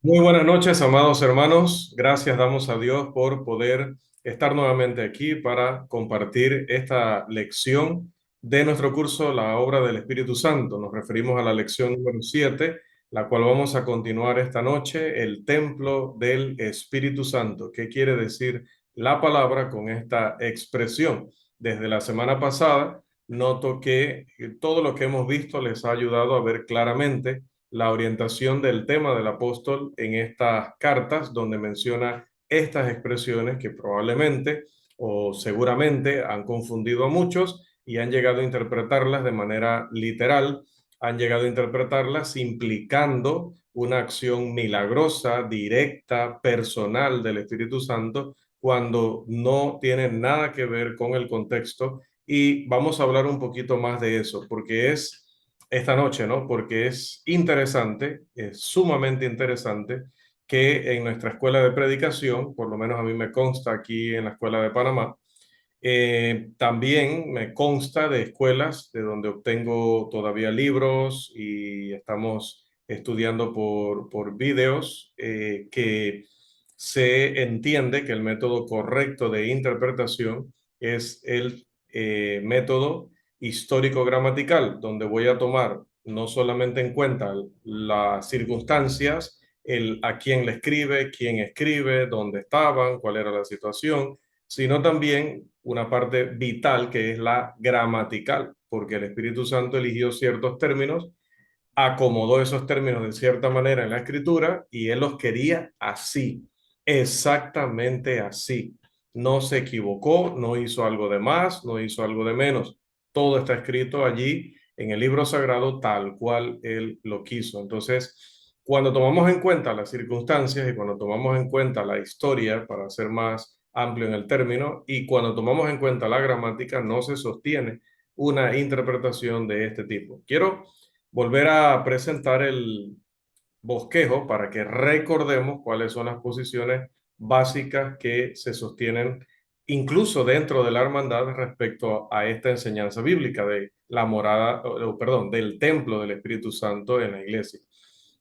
Muy buenas noches, amados hermanos. Gracias damos a Dios por poder estar nuevamente aquí para compartir esta lección de nuestro curso, La obra del Espíritu Santo. Nos referimos a la lección número 7, la cual vamos a continuar esta noche, el templo del Espíritu Santo. ¿Qué quiere decir la palabra con esta expresión? Desde la semana pasada, noto que todo lo que hemos visto les ha ayudado a ver claramente la orientación del tema del apóstol en estas cartas, donde menciona estas expresiones que probablemente o seguramente han confundido a muchos y han llegado a interpretarlas de manera literal, han llegado a interpretarlas implicando una acción milagrosa, directa, personal del Espíritu Santo, cuando no tiene nada que ver con el contexto. Y vamos a hablar un poquito más de eso, porque es esta noche, ¿no? Porque es interesante, es sumamente interesante que en nuestra escuela de predicación, por lo menos a mí me consta aquí en la escuela de Panamá, también me consta de escuelas de donde obtengo todavía libros y estamos estudiando por videos, que se entiende que el método correcto de interpretación es el método histórico-gramatical, donde voy a tomar no solamente en cuenta las circunstancias, el a quién escribe, dónde estaban, cuál era la situación, sino también una parte vital que es la gramatical, porque el Espíritu Santo eligió ciertos términos, acomodó esos términos de cierta manera en la escritura y él los quería así, exactamente así. No se equivocó, no hizo algo de más, no hizo algo de menos. Todo está escrito allí en el libro sagrado tal cual él lo quiso. Entonces, cuando tomamos en cuenta las circunstancias y cuando tomamos en cuenta la historia, para ser más amplio en el término, y cuando tomamos en cuenta la gramática, no se sostiene una interpretación de este tipo. Quiero volver a presentar el bosquejo para que recordemos cuáles son las posiciones básicas que se sostienen incluso dentro de la hermandad respecto a esta enseñanza bíblica de la morada, perdón, del templo del Espíritu Santo en la iglesia,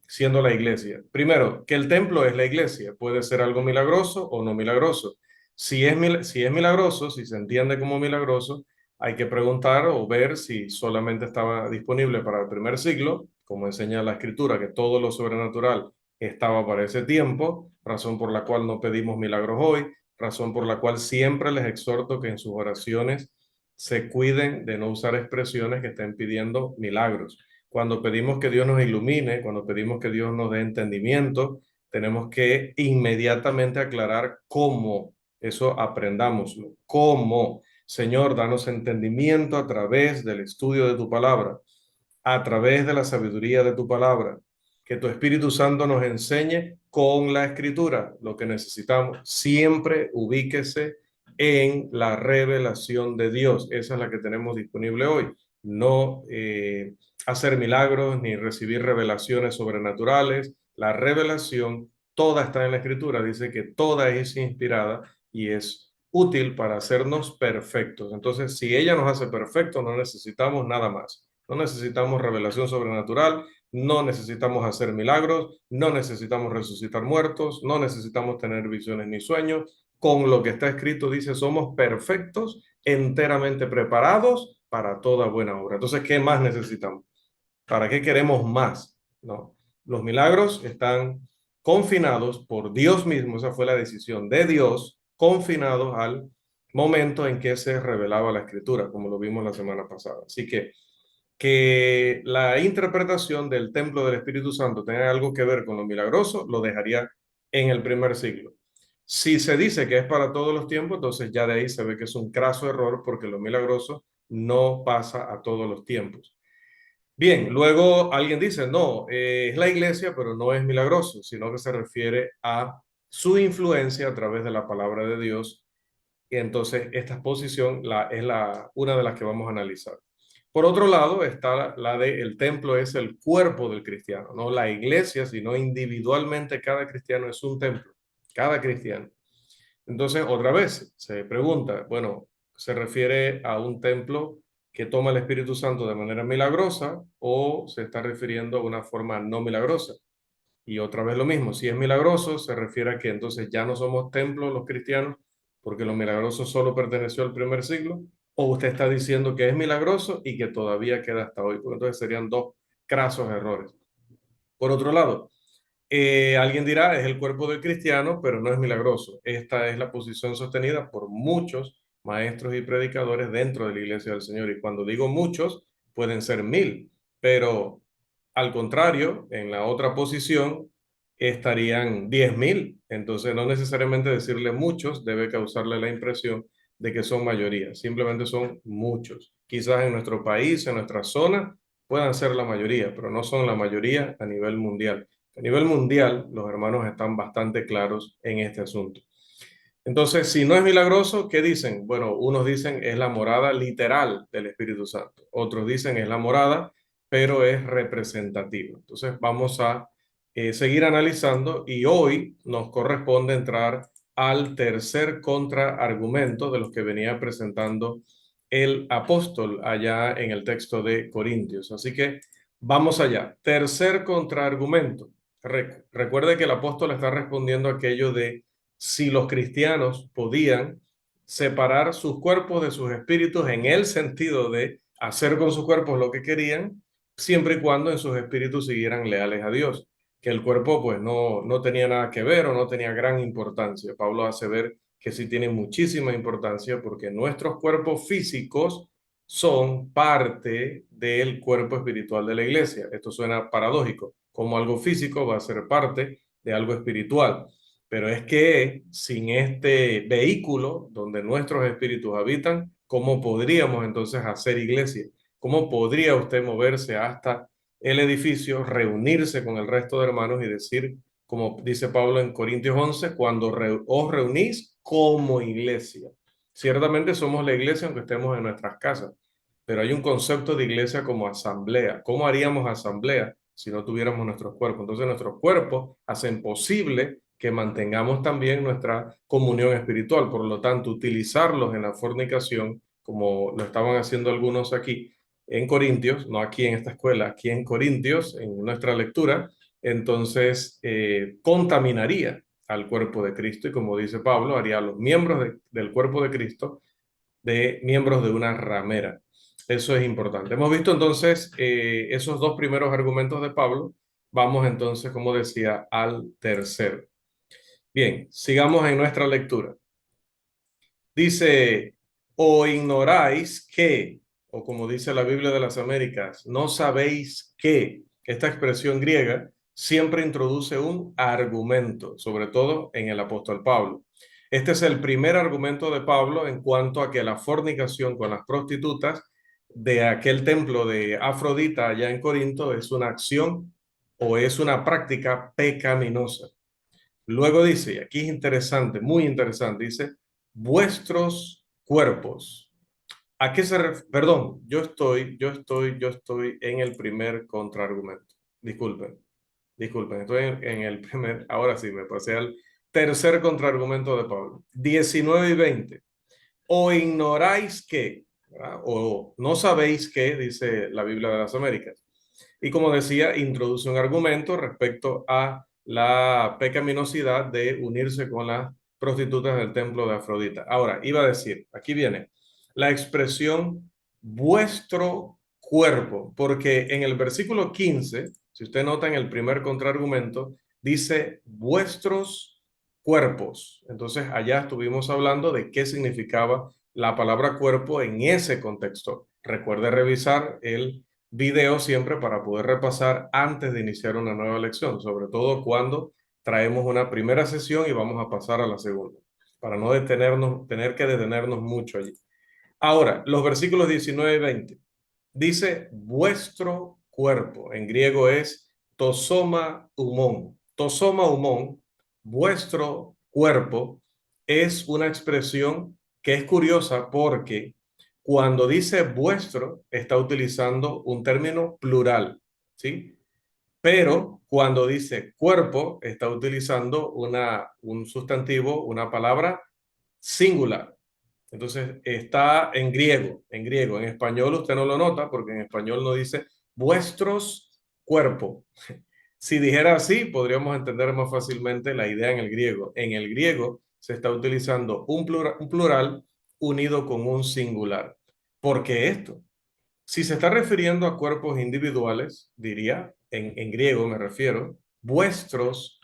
siendo la iglesia. Primero, que el templo es la iglesia, puede ser algo milagroso o no milagroso. Si es milagroso, si se entiende como milagroso, hay que preguntar o ver si solamente estaba disponible para el primer siglo, como enseña la escritura, que todo lo sobrenatural estaba para ese tiempo, razón por la cual no pedimos milagros hoy, razón por la cual siempre les exhorto que en sus oraciones se cuiden de no usar expresiones que estén pidiendo milagros. Cuando pedimos que Dios nos ilumine, cuando pedimos que Dios nos dé entendimiento, tenemos que inmediatamente aclarar cómo, eso aprendámoslo, cómo. Señor, danos entendimiento a través del estudio de tu palabra, a través de la sabiduría de tu palabra. Que tu Espíritu Santo nos enseñe con la escritura lo que necesitamos. Siempre ubíquese en la revelación de Dios. Esa es la que tenemos disponible hoy. No hacer milagros ni recibir revelaciones sobrenaturales. La revelación toda está en la escritura. Dice que toda es inspirada y es útil para hacernos perfectos. Entonces, si ella nos hace perfectos, no necesitamos nada más. No necesitamos revelación sobrenatural, no necesitamos hacer milagros, no necesitamos resucitar muertos, no necesitamos tener visiones ni sueños. Con lo que está escrito dice, somos perfectos, enteramente preparados para toda buena obra. Entonces, ¿qué más necesitamos? ¿Para qué queremos más? No. Los milagros están confinados por Dios mismo, esa fue la decisión de Dios, confinados al momento en que se revelaba la escritura, como lo vimos la semana pasada. Así que la interpretación del templo del Espíritu Santo tenga algo que ver con lo milagroso, lo dejaría en el primer siglo. Si se dice que es para todos los tiempos, entonces ya de ahí se ve que es un craso error porque lo milagroso no pasa a todos los tiempos. Bien, luego alguien dice, no, es la iglesia, pero no es milagroso, sino que se refiere a su influencia a través de la palabra de Dios. Y entonces esta posición es una de las que vamos a analizar. Por otro lado está la de el templo es el cuerpo del cristiano, no la iglesia, sino individualmente cada cristiano es un templo, cada cristiano. Entonces, otra vez se pregunta, bueno, ¿se refiere a un templo que toma el Espíritu Santo de manera milagrosa o se está refiriendo a una forma no milagrosa? Y otra vez lo mismo, si es milagroso, se refiere a que entonces ya no somos templo los cristianos, porque lo milagroso solo perteneció al primer siglo, o usted está diciendo que es milagroso y que todavía queda hasta hoy, porque entonces serían dos crasos errores. Por otro lado, alguien dirá, es el cuerpo del cristiano, pero no es milagroso. Esta es la posición sostenida por muchos maestros y predicadores dentro de la iglesia del Señor. Y cuando digo muchos, pueden ser 1000, pero al contrario, en la otra posición estarían 10.000. Entonces, no necesariamente decirle muchos debe causarle la impresión de que son mayoría. Simplemente son muchos. Quizás en nuestro país, en nuestra zona, puedan ser la mayoría, pero no son la mayoría a nivel mundial. A nivel mundial, los hermanos están bastante claros en este asunto. Entonces, si no es milagroso, ¿qué dicen? Bueno, unos dicen es la morada literal del Espíritu Santo, otros dicen es la morada, pero es representativa. Entonces, vamos a seguir analizando y hoy nos corresponde entrar al tercer contraargumento de los que venía presentando el apóstol allá en el texto de Corintios. Así que vamos allá. Tercer contraargumento. Recuerde que el apóstol está respondiendo a aquello de si los cristianos podían separar sus cuerpos de sus espíritus en el sentido de hacer con sus cuerpos lo que querían, siempre y cuando en sus espíritus siguieran leales a Dios, que el cuerpo pues no tenía nada que ver o no tenía gran importancia. Pablo hace ver que sí tiene muchísima importancia porque nuestros cuerpos físicos son parte del cuerpo espiritual de la iglesia. Esto suena paradójico, como algo físico va a ser parte de algo espiritual. Pero es que sin este vehículo donde nuestros espíritus habitan, ¿cómo podríamos entonces hacer iglesia? ¿Cómo podría usted moverse hasta el edificio, reunirse con el resto de hermanos y decir, como dice Pablo en Corintios 11, cuando os reunís como iglesia? Ciertamente somos la iglesia aunque estemos en nuestras casas, pero hay un concepto de iglesia como asamblea. ¿Cómo haríamos asamblea si no tuviéramos nuestros cuerpos? Entonces nuestros cuerpos hacen posible que mantengamos también nuestra comunión espiritual. Por lo tanto, utilizarlos en la fornicación, como lo estaban haciendo algunos aquí en Corintios, no aquí en esta escuela, aquí en Corintios, en nuestra lectura, entonces contaminaría al cuerpo de Cristo y como dice Pablo, haría a los miembros del cuerpo de Cristo de miembros de una ramera. Eso es importante. Hemos visto entonces esos dos primeros argumentos de Pablo. Vamos entonces, como decía, al tercero. Bien, sigamos en nuestra lectura. Dice, o ignoráis que, o como dice la Biblia de las Américas, no sabéis que. Esta expresión griega siempre introduce un argumento, sobre todo en el apóstol Pablo. Este es el primer argumento de Pablo en cuanto a que la fornicación con las prostitutas de aquel templo de Afrodita allá en Corinto es una acción o es una práctica pecaminosa. Luego dice, y aquí es interesante, muy interesante, dice, vuestros cuerpos. ¿A qué se refiere? Perdón, yo estoy en el primer contraargumento. Disculpen, estoy en el primer, ahora sí, me pasé al tercer contraargumento de Pablo. 19 y 20. O ignoráis que, ¿verdad? O no sabéis que, dice la Biblia de las Américas. Y como decía, introduce un argumento respecto a la pecaminosidad de unirse con las prostitutas del templo de Afrodita. Ahora, iba a decir, aquí viene la expresión vuestro cuerpo, porque en el versículo 15, si usted nota en el primer contraargumento, dice vuestros cuerpos. Entonces, allá estuvimos hablando de qué significaba la palabra cuerpo en ese contexto. Recuerde revisar el video siempre para poder repasar antes de iniciar una nueva lección, sobre todo cuando traemos una primera sesión y vamos a pasar a la segunda, para no tener que detenernos mucho allí. Ahora, los versículos 19 y 20. Dice vuestro cuerpo. En griego es tosoma humón. Tosoma humón, vuestro cuerpo, es una expresión que es curiosa porque cuando dice vuestro, está utilizando un término plural, ¿sí? Pero cuando dice cuerpo, está utilizando un sustantivo, una palabra singular. Entonces está en griego, en griego. En español usted no lo nota porque en español no dice vuestros cuerpos, Si dijera así, podríamos entender más fácilmente la idea en el griego. En el griego se está utilizando un plural unido con un singular. ¿Por qué esto? Si se está refiriendo a cuerpos individuales, diría, en griego me refiero, vuestros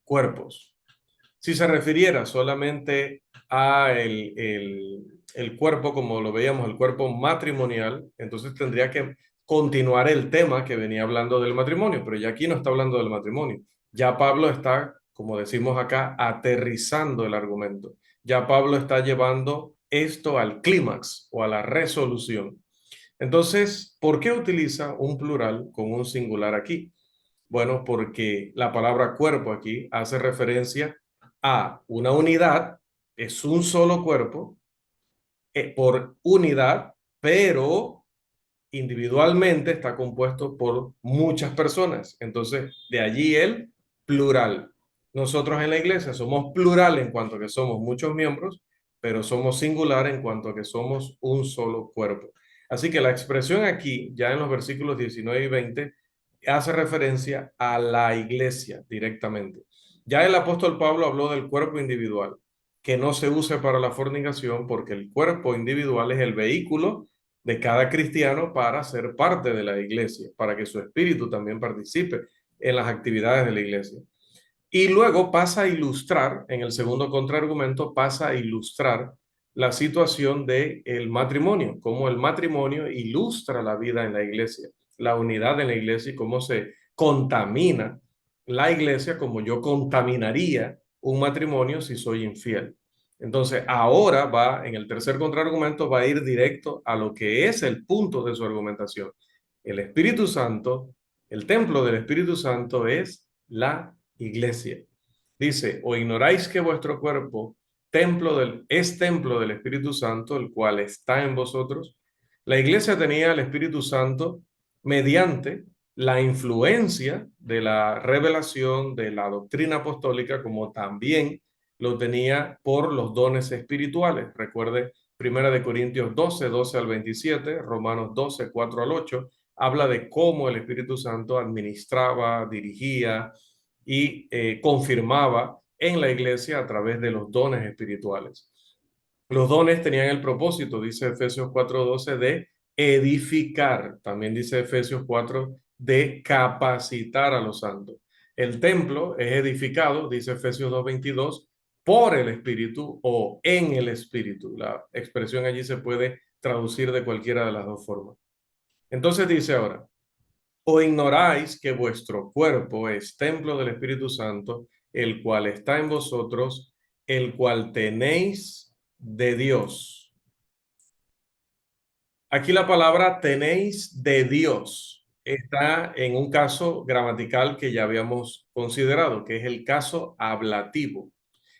cuerpos. Si se refiriera solamente a el cuerpo, como lo veíamos, el cuerpo matrimonial, entonces tendría que continuar el tema que venía hablando del matrimonio, pero ya aquí no está hablando del matrimonio. Ya Pablo está, como decimos acá, aterrizando el argumento. Ya Pablo está llevando esto al clímax o a la resolución. Entonces, ¿por qué utiliza un plural con un singular aquí? Bueno, porque la palabra cuerpo aquí hace referencia a una unidad, es un solo cuerpo por unidad, pero individualmente está compuesto por muchas personas. Entonces, de allí el plural. Nosotros en la iglesia somos plural en cuanto a que somos muchos miembros, pero somos singular en cuanto a que somos un solo cuerpo. Así que la expresión aquí, ya en los versículos 19 y 20, hace referencia a la iglesia directamente. Ya el apóstol Pablo habló del cuerpo individual, que no se use para la fornicación porque el cuerpo individual es el vehículo de cada cristiano para ser parte de la iglesia, para que su espíritu también participe en las actividades de la iglesia. Y luego pasa a ilustrar, en el segundo contraargumento, pasa a ilustrar la situación del matrimonio, cómo el matrimonio ilustra la vida en la iglesia, la unidad en la iglesia y cómo se contamina la iglesia, como yo contaminaría un matrimonio si soy infiel. Entonces, ahora va, en el tercer contraargumento, va a ir directo a lo que es el punto de su argumentación. El Espíritu Santo, el templo del Espíritu Santo es la iglesia. Dice, o ignoráis que vuestro cuerpo es templo del Espíritu Santo, el cual está en vosotros. La iglesia tenía el Espíritu Santo mediante la influencia de la revelación de la doctrina apostólica, como también lo tenía por los dones espirituales. Recuerde, 1 Corintios 12 al 27, Romanos 12, 4 al 8, habla de cómo el Espíritu Santo administraba, dirigía y confirmaba en la iglesia a través de los dones espirituales. Los dones tenían el propósito, dice Efesios 4:12, de edificar. También dice Efesios 4, de capacitar a los santos. El templo es edificado, dice Efesios 2:22, por el Espíritu o en el Espíritu. La expresión allí se puede traducir de cualquiera de las dos formas. Entonces dice ahora, ¿o ignoráis que vuestro cuerpo es templo del Espíritu Santo, el cual está en vosotros, el cual tenéis de Dios? Aquí la palabra tenéis de Dios está en un caso gramatical que ya habíamos considerado, que es el caso ablativo.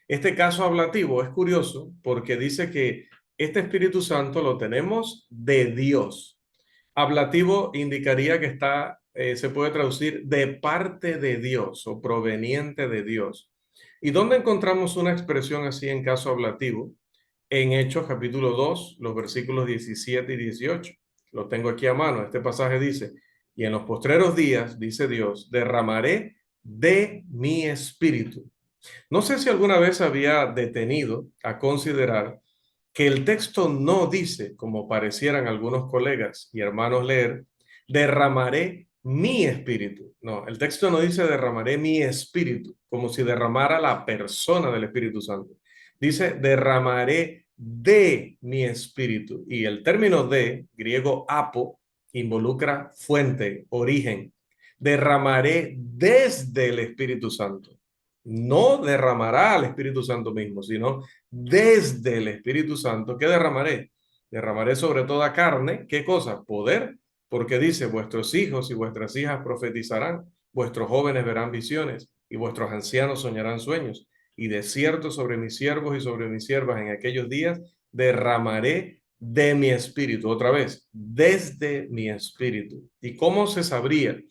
Este caso ablativo es curioso porque dice que este Espíritu Santo lo tenemos de Dios. Ablativo indicaría que se puede traducir de parte de Dios o proveniente de Dios. ¿Y dónde encontramos una expresión así en caso ablativo? En Hechos capítulo 2, los versículos 17 y 18. Lo tengo aquí a mano. Este pasaje dice, y en los postreros días, dice Dios, derramaré de mi espíritu. No sé si alguna vez había detenido a considerar que el texto no dice, como parecieran algunos colegas y hermanos leer, derramaré mi espíritu. No, el texto no dice derramaré mi espíritu, como si derramara la persona del Espíritu Santo. Dice derramaré de mi espíritu. Y el término de, griego apo, involucra fuente, origen. Derramaré desde el Espíritu Santo. No derramará al Espíritu Santo mismo, sino desde el Espíritu Santo. ¿Qué derramaré? Derramaré sobre toda carne. ¿Qué cosa? Poder, porque dice, vuestros hijos y vuestras hijas profetizarán, vuestros jóvenes verán visiones y vuestros ancianos soñarán sueños. Y de cierto sobre mis siervos y sobre mis siervas en aquellos días derramaré de mi espíritu. Otra vez, desde mi espíritu. ¿Y cómo se sabría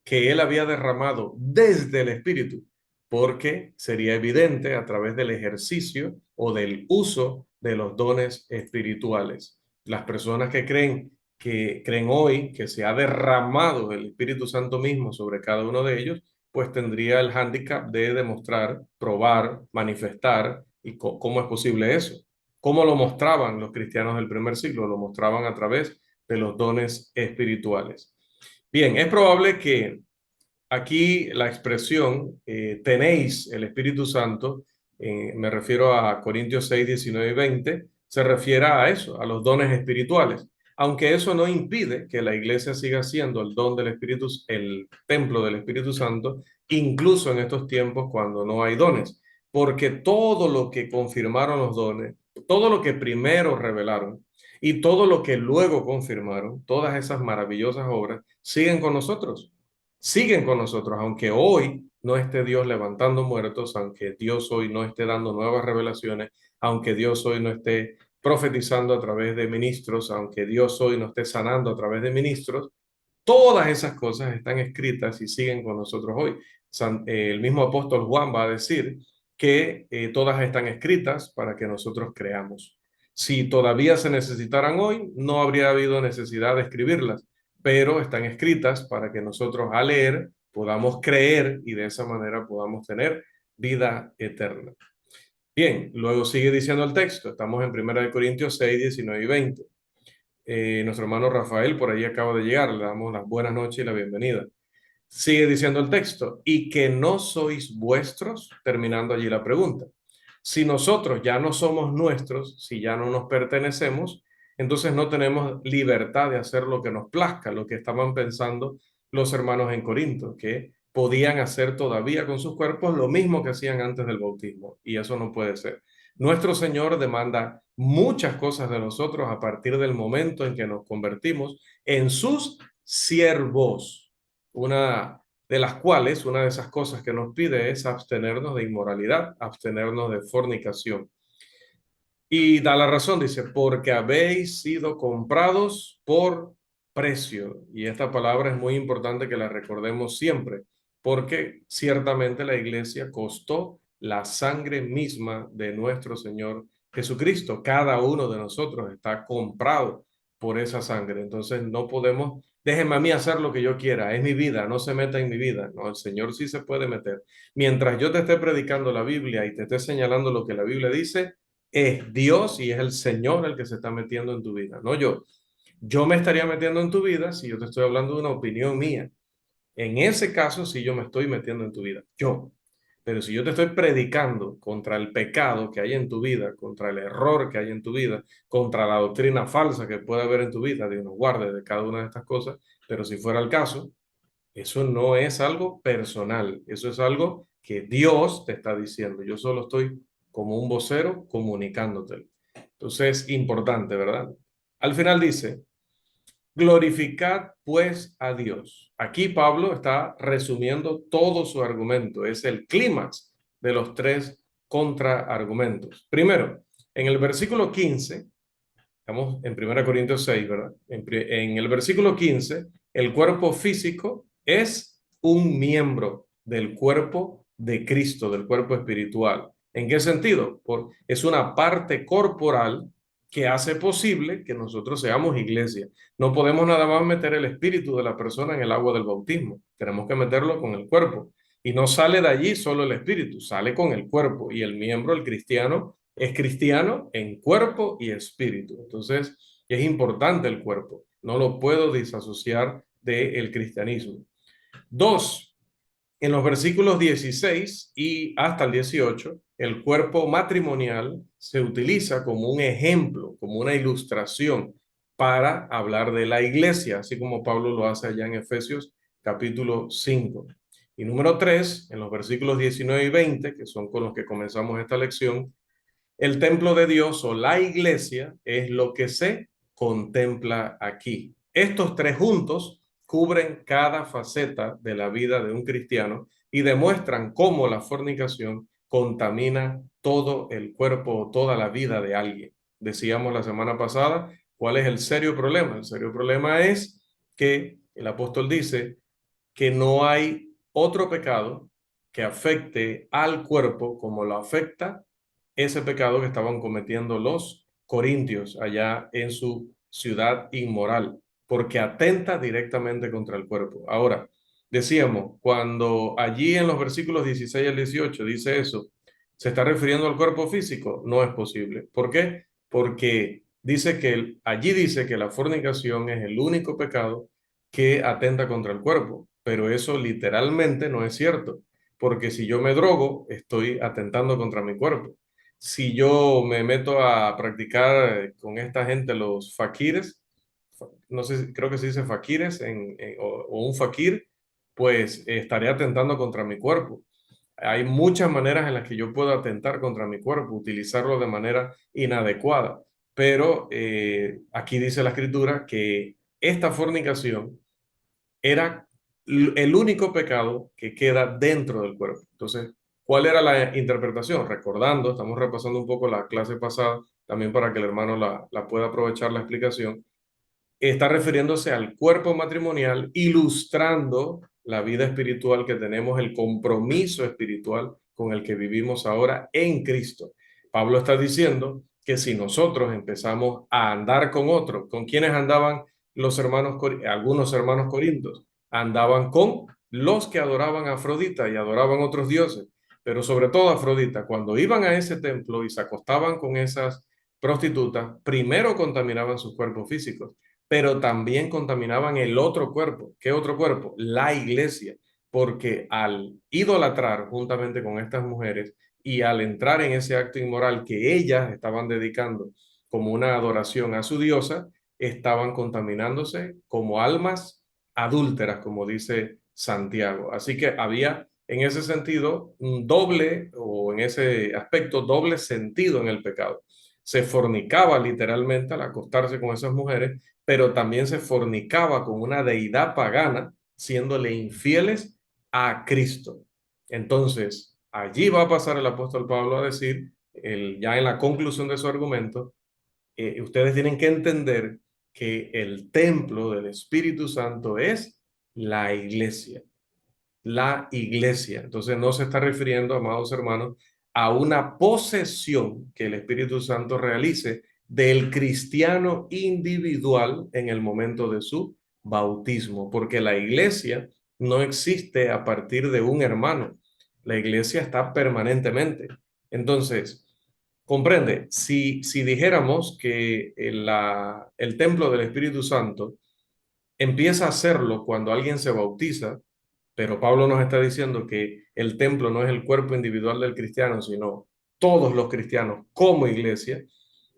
que él había derramado desde el espíritu? Porque sería evidente a través del ejercicio o del uso de los dones espirituales. Las personas que creen hoy que se ha derramado el Espíritu Santo mismo sobre cada uno de ellos, pues tendría el hándicap de demostrar, probar, manifestar, y cómo es posible eso. ¿Cómo lo mostraban los cristianos del primer siglo? Lo mostraban a través de los dones espirituales. Bien, es probable que aquí la expresión tenéis el Espíritu Santo, me refiero a Corintios 6, 19 y 20, se refiere a eso, a los dones espirituales. Aunque eso no impide que la iglesia siga siendo el don del Espíritu, el templo del Espíritu Santo, incluso en estos tiempos cuando no hay dones. Porque todo lo que confirmaron los dones, todo lo que primero revelaron y todo lo que luego confirmaron, todas esas maravillosas obras, siguen con nosotros, aunque hoy no esté Dios levantando muertos, aunque Dios hoy no esté dando nuevas revelaciones, aunque Dios hoy no esté profetizando a través de ministros, aunque Dios hoy no esté sanando a través de ministros, todas esas cosas están escritas y siguen con nosotros hoy. El mismo apóstol Juan va a decir que todas están escritas para que nosotros creamos. Si todavía se necesitaran hoy, no habría habido necesidad de escribirlas, pero están escritas para que nosotros al leer podamos creer y de esa manera podamos tener vida eterna. Bien, luego sigue diciendo el texto, estamos en 1 Corintios 6, 19 y 20. Nuestro hermano Rafael por ahí acaba de llegar, le damos las buenas noches y la bienvenida. Sigue diciendo el texto, y que no sois vuestros, terminando allí la pregunta. Si nosotros ya no somos nuestros, si ya no nos pertenecemos, entonces no tenemos libertad de hacer lo que nos plazca, lo que estaban pensando los hermanos en Corinto, que podían hacer todavía con sus cuerpos lo mismo que hacían antes del bautismo, y eso no puede ser. Nuestro Señor demanda muchas cosas de nosotros a partir del momento en que nos convertimos en sus siervos. Una de las cuales, una de esas cosas que nos pide es abstenernos de inmoralidad, abstenernos de fornicación. Y da la razón, dice, porque habéis sido comprados por precio. Y esta palabra es muy importante que la recordemos siempre, porque ciertamente la iglesia costó la sangre misma de nuestro Señor Jesucristo. Cada uno de nosotros está comprado por esa sangre. Entonces no podemos, déjenme a mí hacer lo que yo quiera, es mi vida, no se meta en mi vida. No, el Señor sí se puede meter. Mientras yo te esté predicando la Biblia y te esté señalando lo que la Biblia dice, es Dios y es el Señor el que se está metiendo en tu vida, no yo. Yo me estaría metiendo en tu vida si yo te estoy hablando de una opinión mía. En ese caso, sí yo me estoy metiendo en tu vida, yo. Pero si yo te estoy predicando contra el pecado que hay en tu vida, contra el error que hay en tu vida, contra la doctrina falsa que puede haber en tu vida, Dios nos guarde de cada una de estas cosas, pero si fuera el caso, eso no es algo personal, eso es algo que Dios te está diciendo. Yo solo estoy como un vocero comunicándote. Entonces, importante, ¿verdad? Al final dice, glorificad pues a Dios. Aquí Pablo está resumiendo todo su argumento. Es el clímax de los tres contraargumentos. Primero, en el versículo 15, estamos en 1 Corintios 6, ¿verdad? En el versículo 15, el cuerpo físico es un miembro del cuerpo de Cristo, del cuerpo espiritual. ¿En qué sentido? Es una parte corporal que hace posible que nosotros seamos iglesia. No podemos nada más meter el espíritu de la persona en el agua del bautismo. Tenemos que meterlo con el cuerpo. Y no sale de allí solo el espíritu, sale con el cuerpo. Y el miembro, el cristiano, es cristiano en cuerpo y espíritu. Entonces, es importante el cuerpo. No lo puedo disasociar del cristianismo. Dos, en los versículos 16 y hasta el 18, el cuerpo matrimonial se utiliza como un ejemplo, como una ilustración para hablar de la iglesia, así como Pablo lo hace allá en Efesios capítulo 5. Y número 3, en los versículos 19 y 20, que son con los que comenzamos esta lección, el templo de Dios o la iglesia es lo que se contempla aquí. Estos tres juntos cubren cada faceta de la vida de un cristiano y demuestran cómo la fornicación contamina todo el cuerpo o toda la vida de alguien. Decíamos la semana pasada, ¿cuál es el serio problema? El serio problema es que el apóstol dice que no hay otro pecado que afecte al cuerpo como lo afecta ese pecado que estaban cometiendo los corintios allá en su ciudad inmoral, porque atenta directamente contra el cuerpo. Ahora, Decíamos, cuando allí en los versículos 16 al 18 dice eso, ¿se está refiriendo al cuerpo físico? No es posible. ¿Por qué? Porque dice que allí dice que la fornicación es el único pecado que atenta contra el cuerpo, pero eso literalmente no es cierto, porque si yo me drogo, estoy atentando contra mi cuerpo. Si yo me meto a practicar con esta gente los faquires, no sé, creo que se dice faquires o un faquir, pues estaré atentando contra mi cuerpo. Hay muchas maneras en las que yo puedo atentar contra mi cuerpo, utilizarlo de manera inadecuada, pero aquí dice la escritura que esta fornicación era el único pecado que queda dentro del cuerpo. Entonces, ¿cuál era la interpretación? Recordando, estamos repasando un poco la clase pasada, también para que el hermano la pueda aprovechar la explicación, está refiriéndose al cuerpo matrimonial, ilustrando la vida espiritual que tenemos, el compromiso espiritual con el que vivimos ahora en Cristo. Pablo está diciendo que si nosotros empezamos a andar con otros, ¿con quienes andaban los hermanos, algunos hermanos corintios? Andaban con los que adoraban a Afrodita y adoraban otros dioses, pero sobre todo a Afrodita. Cuando iban a ese templo y se acostaban con esas prostitutas, primero contaminaban sus cuerpos físicos, pero también contaminaban el otro cuerpo. ¿Qué otro cuerpo? La iglesia, porque al idolatrar juntamente con estas mujeres y al entrar en ese acto inmoral que ellas estaban dedicando como una adoración a su diosa, estaban contaminándose como almas adúlteras, como dice Santiago. Así que había en ese sentido un doble, o en ese aspecto, doble sentido en el pecado. Se fornicaba literalmente al acostarse con esas mujeres, pero también se fornicaba con una deidad pagana, siéndole infieles a Cristo. Entonces, allí va a pasar el apóstol Pablo a decir, ya en la conclusión de su argumento, ustedes tienen que entender que el templo del Espíritu Santo es la iglesia, la iglesia. Entonces no se está refiriendo, amados hermanos, a una posesión que el Espíritu Santo realice del cristiano individual en el momento de su bautismo, porque la iglesia no existe a partir de un hermano. La iglesia está permanentemente. Entonces, comprende, si dijéramos que el templo del Espíritu Santo empieza a hacerlo cuando alguien se bautiza, pero Pablo nos está diciendo que el templo no es el cuerpo individual del cristiano, sino todos los cristianos como iglesia.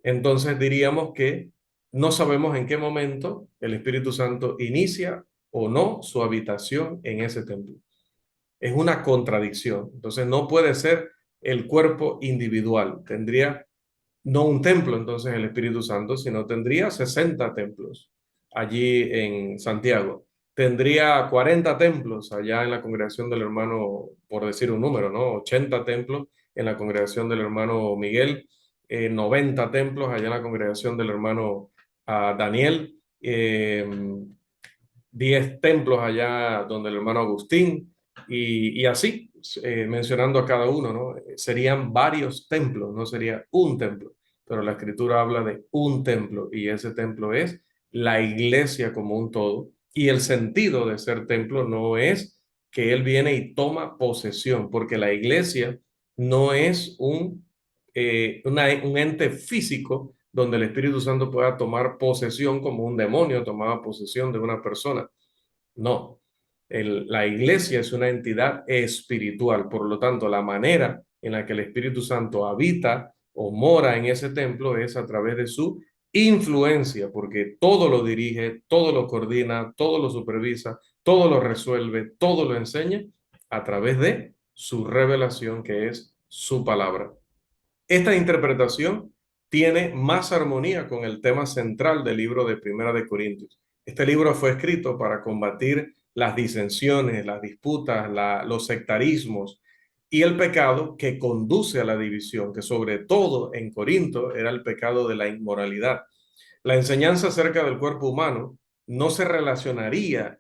Entonces diríamos que no sabemos en qué momento el Espíritu Santo inicia o no su habitación en ese templo. Es una contradicción. Entonces no puede ser el cuerpo individual. Tendría no un templo entonces el Espíritu Santo, sino tendría 60 templos allí en Santiago. Tendría 40 templos allá en la congregación del hermano, por decir un número, ¿no? 80 templos en la congregación del hermano Miguel, 90 templos allá en la congregación del hermano Daniel, 10 templos allá donde el hermano Agustín, y así, mencionando a cada uno, ¿no? Serían varios templos, no sería un templo, pero la escritura habla de un templo y ese templo es la iglesia como un todo. Y el sentido de ser templo no es que Él viene y toma posesión, porque la iglesia no es un ente físico donde el Espíritu Santo pueda tomar posesión como un demonio tomaba posesión de una persona. No, la iglesia es una entidad espiritual, por lo tanto, la manera en la que el Espíritu Santo habita o mora en ese templo es a través de su influencia, porque todo lo dirige, todo lo coordina, todo lo supervisa, todo lo resuelve, todo lo enseña a través de su revelación, que es su palabra. Esta interpretación tiene más armonía con el tema central del libro de Primera de Corintios. Este libro fue escrito para combatir las disensiones, las disputas, los sectarismos y el pecado que conduce a la división, que sobre todo en Corinto era el pecado de la inmoralidad. La enseñanza acerca del cuerpo humano no se relacionaría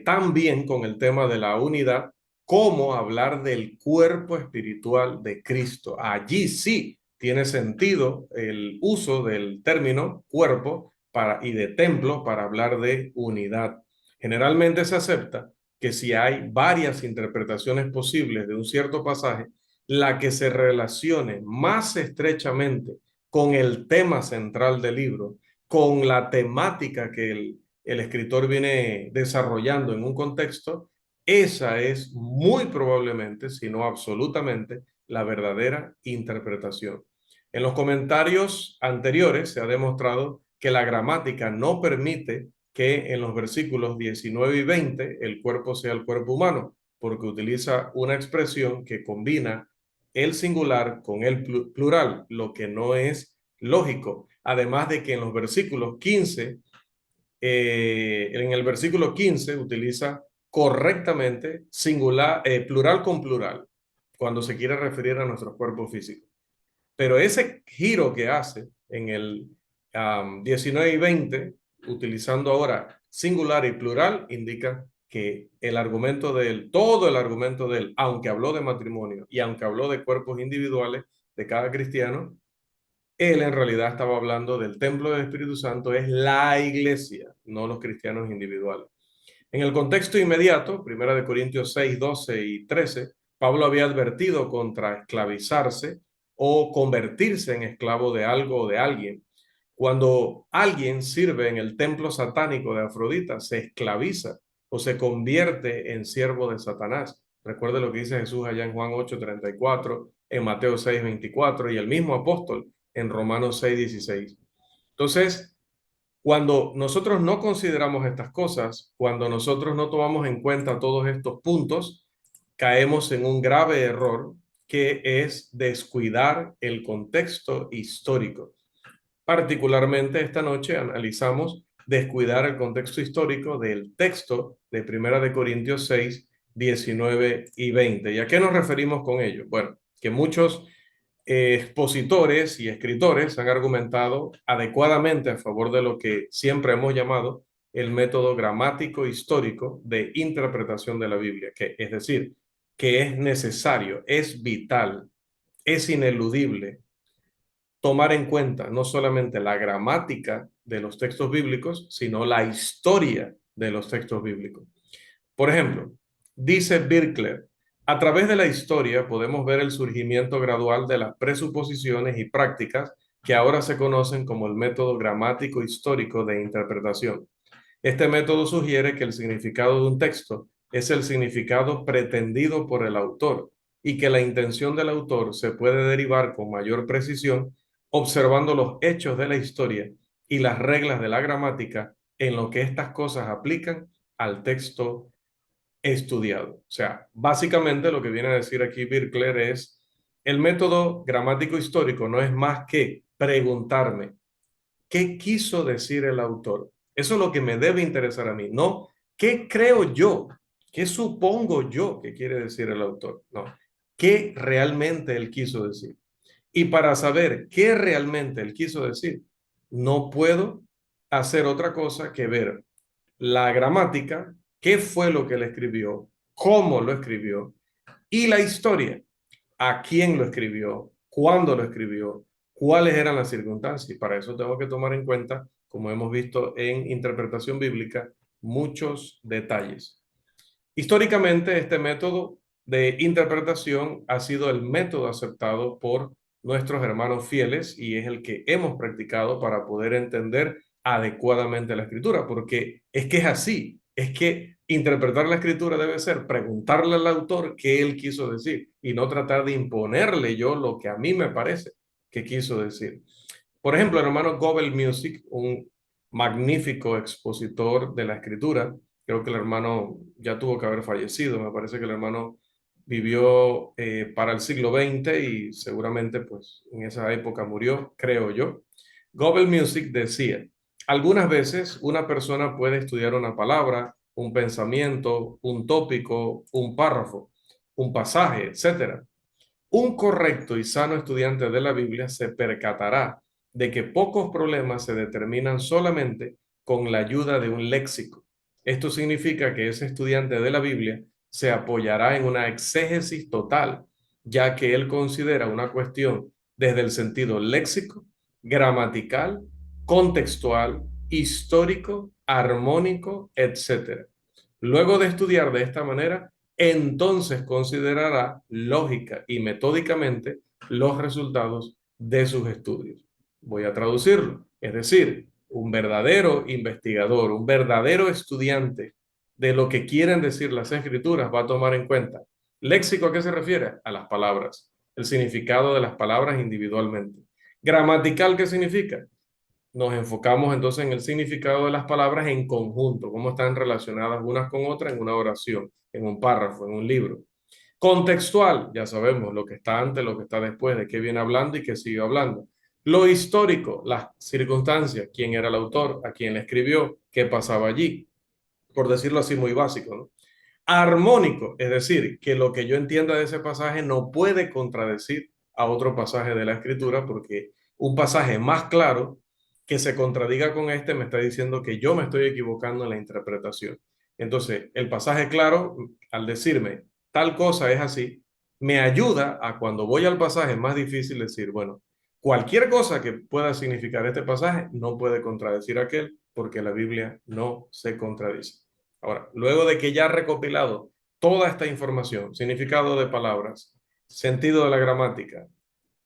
tan bien con el tema de la unidad como hablar del cuerpo espiritual de Cristo. Allí sí tiene sentido el uso del término cuerpo y de templo para hablar de unidad. Generalmente se acepta que si hay varias interpretaciones posibles de un cierto pasaje, la que se relacione más estrechamente con el tema central del libro, con la temática que el escritor viene desarrollando en un contexto, esa es muy probablemente, si no absolutamente, la verdadera interpretación. En los comentarios anteriores se ha demostrado que la gramática no permite que en los versículos 19 y 20 el cuerpo sea el cuerpo humano, porque utiliza una expresión que combina el singular con el plural, lo que no es lógico. Además de que en los versículos 15, en el versículo 15 utiliza correctamente singular, plural con plural, cuando se quiere referir a nuestro cuerpo físico. Pero ese giro que hace en el 19 y 20, utilizando ahora singular y plural, indica que el argumento de él, todo el argumento de él, aunque habló de matrimonio y aunque habló de cuerpos individuales de cada cristiano, él en realidad estaba hablando del templo del Espíritu Santo, es la iglesia, no los cristianos individuales. En el contexto inmediato, 1 Corintios 6, 12 y 13, Pablo había advertido contra esclavizarse o convertirse en esclavo de algo o de alguien. Cuando alguien sirve en el templo satánico de Afrodita, se esclaviza o se convierte en siervo de Satanás. Recuerde lo que dice Jesús allá en Juan 8:34, en Mateo 6:24 y el mismo apóstol en Romanos 6:16. Entonces, cuando nosotros no consideramos estas cosas, cuando nosotros no tomamos en cuenta todos estos puntos, caemos en un grave error que es descuidar el contexto histórico. Particularmente esta noche analizamos descuidar el contexto histórico del texto de Primera de Corintios 6, 19 y 20. ¿Y a qué nos referimos con ello? Bueno, que muchos expositores y escritores han argumentado adecuadamente a favor de lo que siempre hemos llamado el método gramático histórico de interpretación de la Biblia, que es decir, que es necesario, es vital, es ineludible tomar en cuenta no solamente la gramática de los textos bíblicos, sino la historia de los textos bíblicos. Por ejemplo, dice Birkler, a través de la historia podemos ver el surgimiento gradual de las presuposiciones y prácticas que ahora se conocen como el método gramático histórico de interpretación. Este método sugiere que el significado de un texto es el significado pretendido por el autor y que la intención del autor se puede derivar con mayor precisión observando los hechos de la historia y las reglas de la gramática en lo que estas cosas aplican al texto estudiado. O sea, básicamente lo que viene a decir aquí Birkler es, el método gramático histórico no es más que preguntarme, ¿qué quiso decir el autor? Eso es lo que me debe interesar a mí, no qué creo yo, qué supongo yo que quiere decir el autor, no, qué realmente él quiso decir. Y para saber qué realmente él quiso decir, no puedo hacer otra cosa que ver la gramática, qué fue lo que él escribió, cómo lo escribió y la historia, a quién lo escribió, cuándo lo escribió, cuáles eran las circunstancias. Y para eso tengo que tomar en cuenta, como hemos visto en interpretación bíblica, muchos detalles. Históricamente, este método de interpretación ha sido el método aceptado por nuestros hermanos fieles y es el que hemos practicado para poder entender adecuadamente la escritura, porque es que es así, es que interpretar la escritura debe ser preguntarle al autor qué él quiso decir y no tratar de imponerle yo lo que a mí me parece que quiso decir. Por ejemplo, el hermano Gobel Music, un magnífico expositor de la escritura, creo que el hermano ya tuvo que haber fallecido, me parece que el hermano vivió para el siglo XX y seguramente pues en esa época murió, creo yo. Gobel Music decía, algunas veces una persona puede estudiar una palabra, un pensamiento, un tópico, un párrafo, un pasaje, etcétera. Un correcto y sano estudiante de la Biblia se percatará de que pocos problemas se determinan solamente con la ayuda de un léxico. Esto significa que ese estudiante de la Biblia se apoyará en una exégesis total, ya que él considera una cuestión desde el sentido léxico, gramatical, contextual, histórico, armónico, etc. Luego de estudiar de esta manera, entonces considerará lógica y metódicamente los resultados de sus estudios. Voy a traducirlo. Es decir, un verdadero investigador, un verdadero estudiante de lo que quieren decir las escrituras va a tomar en cuenta. ¿Léxico a qué se refiere? A las palabras, el significado de las palabras individualmente. ¿Gramatical qué significa? Nos enfocamos entonces en el significado de las palabras en conjunto, cómo están relacionadas unas con otras en una oración, en un párrafo, en un libro. Contextual, ya sabemos lo que está antes, lo que está después, de qué viene hablando y qué sigue hablando. Lo histórico, las circunstancias, quién era el autor, a quién le escribió, qué pasaba allí, por decirlo así muy básico, ¿no? Armónico, es decir, que lo que yo entienda de ese pasaje no puede contradecir a otro pasaje de la escritura, porque un pasaje más claro que se contradiga con este me está diciendo que yo me estoy equivocando en la interpretación. Entonces, el pasaje claro, al decirme tal cosa es así, me ayuda a cuando voy al pasaje más difícil decir, bueno, cualquier cosa que pueda significar este pasaje no puede contradecir aquel, porque la Biblia no se contradice. Ahora, luego de que ya ha recopilado toda esta información, significado de palabras, sentido de la gramática,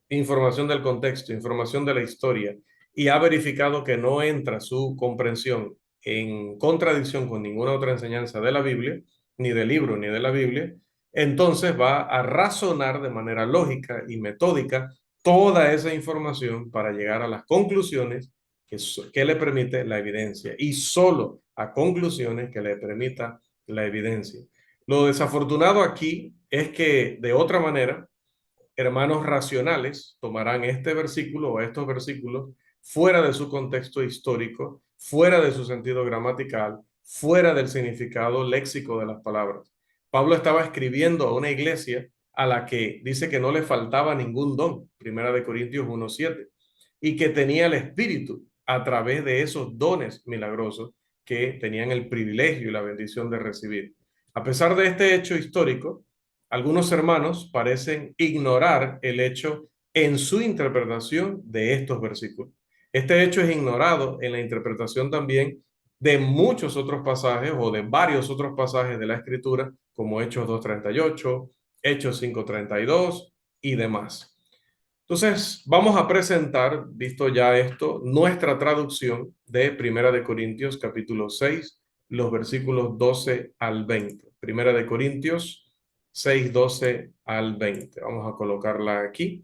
información del contexto, información de la historia, y ha verificado que no entra su comprensión en contradicción con ninguna otra enseñanza de la Biblia, ni del libro, ni de la Biblia, entonces va a razonar de manera lógica y metódica toda esa información para llegar a las conclusiones que le permite la evidencia y solo a conclusiones que le permita la evidencia. Lo desafortunado aquí es que de otra manera, hermanos racionales tomarán este versículo o estos versículos fuera de su contexto histórico, fuera de su sentido gramatical, fuera del significado léxico de las palabras. Pablo estaba escribiendo a una iglesia a la que dice que no le faltaba ningún don, Primera de Corintios 1:7, y que tenía el Espíritu a través de esos dones milagrosos que tenían el privilegio y la bendición de recibir. A pesar de este hecho histórico, algunos hermanos parecen ignorar el hecho en su interpretación de estos versículos. Este hecho es ignorado en la interpretación también de muchos otros pasajes o de varios otros pasajes de la Escritura, como Hechos 2:38, Hechos 5:32 y demás. Entonces, vamos a presentar, visto ya esto, nuestra traducción de Primera de Corintios capítulo 6, los versículos 12 al 20. Primera de Corintios 6, 12 al 20. Vamos a colocarla aquí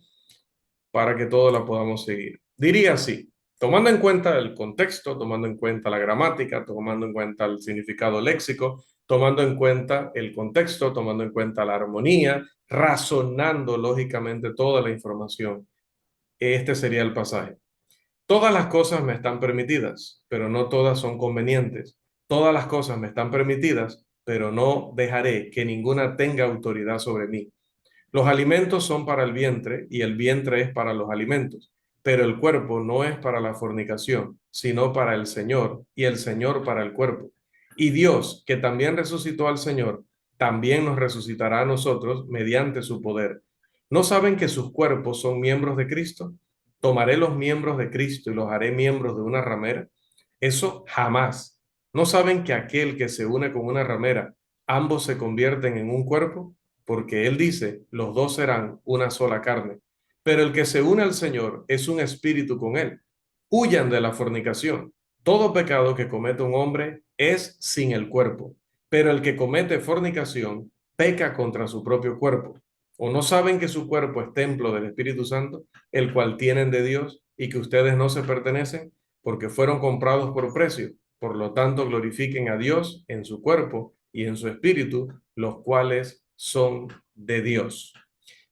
para que todos la podamos seguir. Diría así, tomando en cuenta el contexto, tomando en cuenta la gramática, tomando en cuenta el significado léxico, tomando en cuenta el contexto, tomando en cuenta la armonía, razonando lógicamente toda la información. Este sería el pasaje. Todas las cosas me están permitidas, pero no todas son convenientes. Todas las cosas me están permitidas, pero no dejaré que ninguna tenga autoridad sobre mí. Los alimentos son para el vientre y el vientre es para los alimentos, pero el cuerpo no es para la fornicación, sino para el Señor y el Señor para el cuerpo. Y Dios, que también resucitó al Señor, también nos resucitará a nosotros mediante su poder. ¿No saben que sus cuerpos son miembros de Cristo? ¿Tomaré los miembros de Cristo y los haré miembros de una ramera? Eso jamás. ¿No saben que aquel que se une con una ramera, ambos se convierten en un cuerpo? Porque Él dice, los dos serán una sola carne. Pero el que se une al Señor es un espíritu con Él. Huyan de la fornicación. Todo pecado que comete un hombre es sin el cuerpo, pero el que comete fornicación peca contra su propio cuerpo. ¿O no saben que su cuerpo es templo del Espíritu Santo, el cual tienen de Dios y que ustedes no se pertenecen porque fueron comprados por precio? Por lo tanto, glorifiquen a Dios en su cuerpo y en su espíritu, los cuales son de Dios.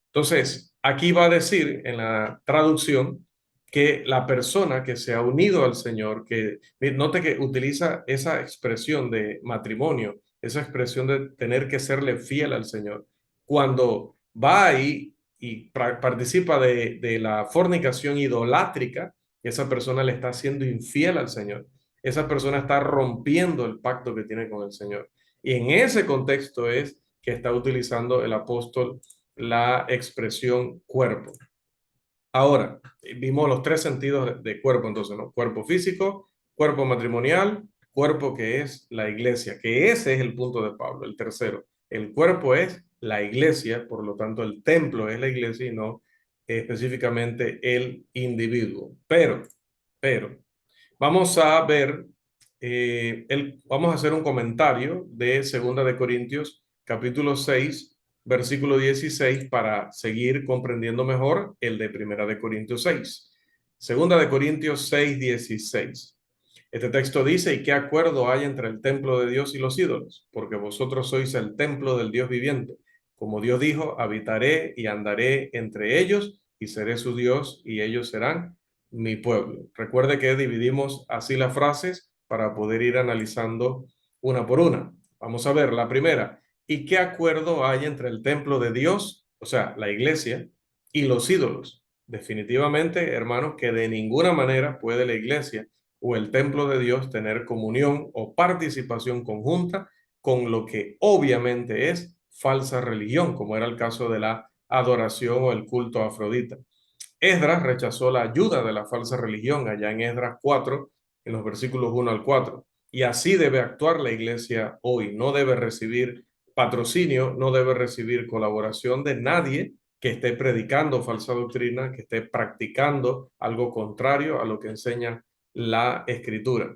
Entonces, aquí va a decir en la traducción que la persona que se ha unido al Señor, que note que utiliza esa expresión de matrimonio, esa expresión de tener que serle fiel al Señor, cuando va ahí y participa de la fornicación idolátrica, esa persona le está siendo infiel al Señor. Esa persona está rompiendo el pacto que tiene con el Señor. Y en ese contexto es que está utilizando el apóstol la expresión cuerpo. Ahora, vimos los tres sentidos de cuerpo, entonces, ¿no? Cuerpo físico, cuerpo matrimonial cuerpo que es la iglesia, que ese es el punto de Pablo, el tercero. El cuerpo es la iglesia, por lo tanto el templo es la iglesia y no específicamente el individuo. Pero, vamos a ver, vamos a hacer un comentario de Segunda de Corintios, capítulo 6, versículo 16, para seguir comprendiendo mejor el de Primera de Corintios 6. Segunda de Corintios 6, 16. Este texto dice, ¿y qué acuerdo hay entre el templo de Dios y los ídolos? Porque vosotros sois el templo del Dios viviente. Como Dios dijo, habitaré y andaré entre ellos y seré su Dios y ellos serán mi pueblo. Recuerde que dividimos así las frases para poder ir analizando una por una. Vamos a ver la primera. ¿Y qué acuerdo hay entre el templo de Dios, o sea, la iglesia, y los ídolos? Definitivamente, hermanos, que de ninguna manera puede la iglesia o el templo de Dios tener comunión o participación conjunta con lo que obviamente es falsa religión, como era el caso de la adoración o el culto a Afrodita. Esdras rechazó la ayuda de la falsa religión allá en Esdras 4, en los versículos 1 al 4. Y así debe actuar la iglesia hoy. No debe recibir patrocinio, no debe recibir colaboración de nadie que esté predicando falsa doctrina, que esté practicando algo contrario a lo que enseña la escritura.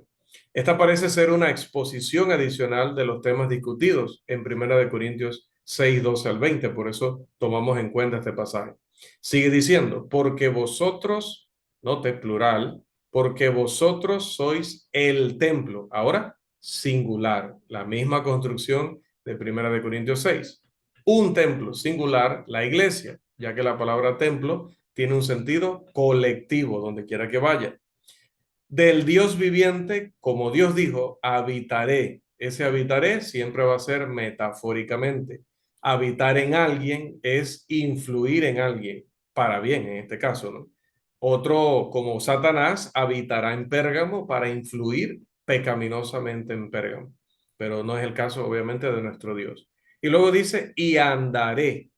Esta parece ser una exposición adicional de los temas discutidos en Primera de Corintios 6, 12 al 20. Por eso tomamos en cuenta este pasaje. Sigue diciendo, porque vosotros, note plural, porque vosotros sois el templo. Ahora, singular, la misma construcción de Primera de Corintios 6. Un templo, singular, la iglesia, ya que la palabra templo tiene un sentido colectivo, donde quiera que vaya. Del Dios viviente, como Dios dijo, habitaré. Ese habitaré siempre va a ser metafóricamente. Habitar en alguien es influir en alguien, para bien en este caso, ¿no? Otro, como Satanás, habitará en Pérgamo para influir pecaminosamente en Pérgamo. Pero no es el caso, obviamente, de nuestro Dios. Y luego dice, y andaré.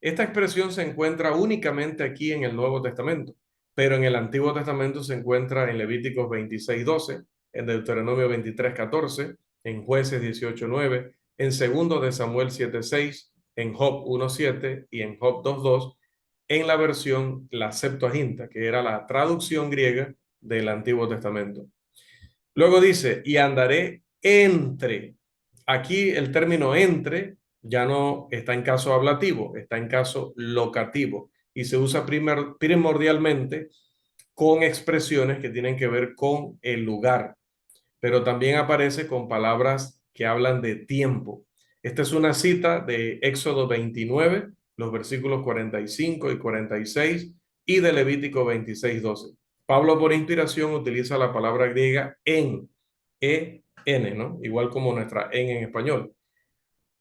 Esta expresión se encuentra únicamente aquí en el Nuevo Testamento, pero en el Antiguo Testamento se encuentra en Levíticos 26:12, en Deuteronomio 23:14, en Jueces 18:9, en Segundo de Samuel 7:6, en Job 1:7 y en Job 2:2, en la versión la Septuaginta, que era la traducción griega del Antiguo Testamento. Luego dice, y andaré entre. Aquí el término entre ya no está en caso ablativo, está en caso locativo y se usa primordialmente con expresiones que tienen que ver con el lugar, pero también aparece con palabras que hablan de tiempo. Esta es una cita de Éxodo 29, los versículos 45 y 46 y de Levítico 26:12. Pablo por inspiración utiliza la palabra griega en, ¿no? Igual como nuestra en español,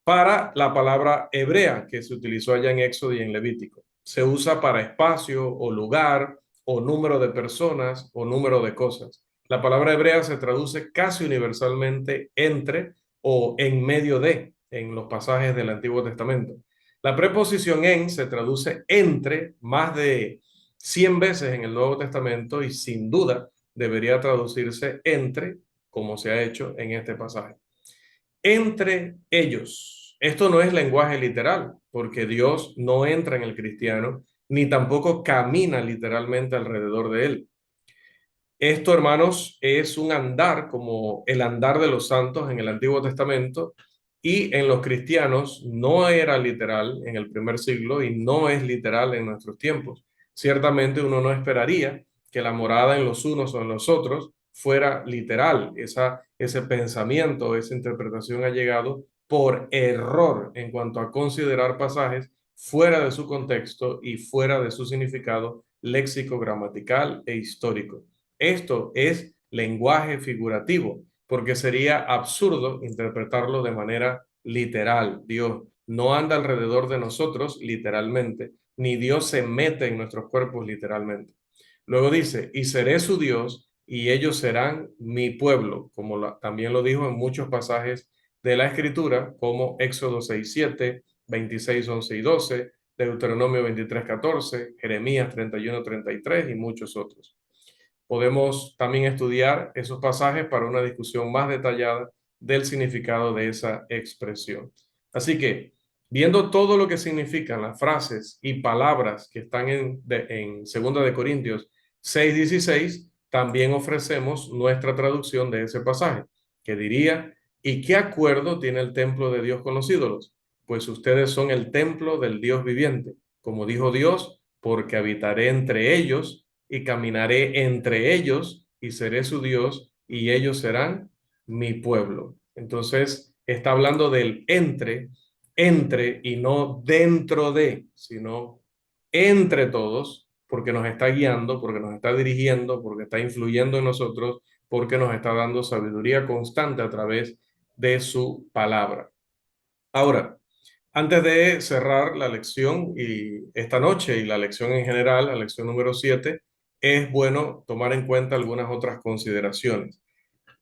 para la palabra hebrea que se utilizó allá en Éxodo y en Levítico. Se usa para espacio o lugar o número de personas o número de cosas. La palabra hebrea se traduce casi universalmente entre o en medio de en los pasajes del Antiguo Testamento. La preposición en se traduce entre más de 100 veces en el Nuevo Testamento y sin duda debería traducirse entre, como se ha hecho en este pasaje. Entre ellos. Esto no es lenguaje literal, porque Dios no entra en el cristiano, ni tampoco camina literalmente alrededor de él. Esto, hermanos, es un andar como el andar de los santos en el Antiguo Testamento y en los cristianos no era literal en el primer siglo y no es literal en nuestros tiempos. Ciertamente uno no esperaría que la morada en los unos o en los otros fuera literal. Ese pensamiento, esa interpretación ha llegado por error en cuanto a considerar pasajes fuera de su contexto y fuera de su significado léxico, gramatical e histórico. Esto es lenguaje figurativo, porque sería absurdo interpretarlo de manera literal. Dios no anda alrededor de nosotros literalmente, ni Dios se mete en nuestros cuerpos literalmente. Luego dice, y seré su Dios y ellos serán mi pueblo, como también lo dijo en muchos pasajes de la Escritura, como Éxodo 6:7, 26:11 y 12, Deuteronomio 23:14, Jeremías 31:33 y muchos otros. podemos también estudiar esos pasajes para una discusión más detallada del significado de esa expresión. Así que, viendo todo lo que significan las frases y palabras que están en 2 de Corintios 6:16, también ofrecemos nuestra traducción de ese pasaje, que diría: ¿y qué acuerdo tiene el templo de Dios con los ídolos? Pues ustedes son el templo del Dios viviente, como dijo Dios, porque habitaré entre ellos y caminaré entre ellos y seré su Dios y ellos serán mi pueblo. Entonces está hablando del entre y no dentro de, sino entre todos, porque nos está guiando, porque nos está dirigiendo, porque está influyendo en nosotros, porque nos está dando sabiduría constante a través de su palabra. Ahora, antes de cerrar la lección y esta noche y la lección en general, la lección número 7, es bueno tomar en cuenta algunas otras consideraciones.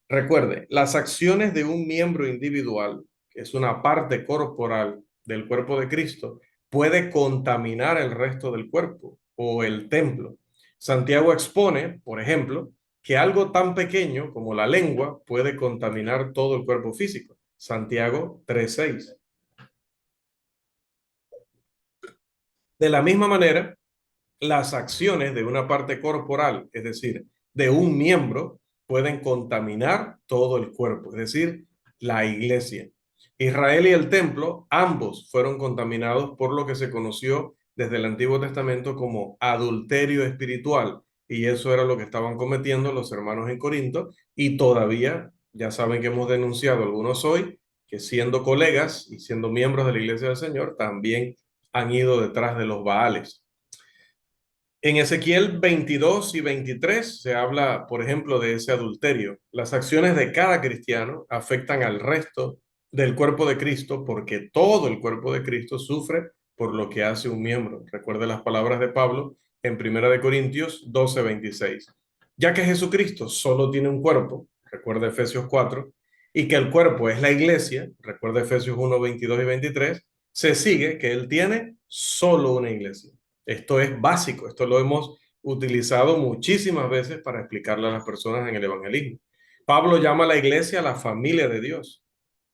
Recuerde, las acciones de un miembro individual, que es una parte corporal del cuerpo de Cristo, puede contaminar el resto del cuerpo o el templo. Santiago expone, por ejemplo, que algo tan pequeño como la lengua puede contaminar todo el cuerpo físico. Santiago 3:6. De la misma manera, las acciones de una parte corporal, es decir, de un miembro, pueden contaminar todo el cuerpo, es decir, la iglesia. Israel y el templo, ambos fueron contaminados por lo que se conoció desde el Antiguo Testamento como adulterio espiritual. Y eso era lo que estaban cometiendo los hermanos en Corinto. Y todavía, ya saben que hemos denunciado algunos hoy, que siendo colegas y siendo miembros de la iglesia del Señor, también han ido detrás de los Baales. En Ezequiel 22 y 23 se habla, por ejemplo, de ese adulterio. Las acciones de cada cristiano afectan al resto del cuerpo de Cristo porque todo el cuerpo de Cristo sufre por lo que hace un miembro. Recuerde las palabras de Pablo en 1 Corintios 12:26. Ya que Jesucristo solo tiene un cuerpo, recuerde Efesios 4, y que el cuerpo es la iglesia, recuerde Efesios 1:22 y 23, se sigue que él tiene solo una iglesia. Esto es básico, esto lo hemos utilizado muchísimas veces para explicarle a las personas en el evangelismo. Pablo llama a la iglesia la familia de Dios,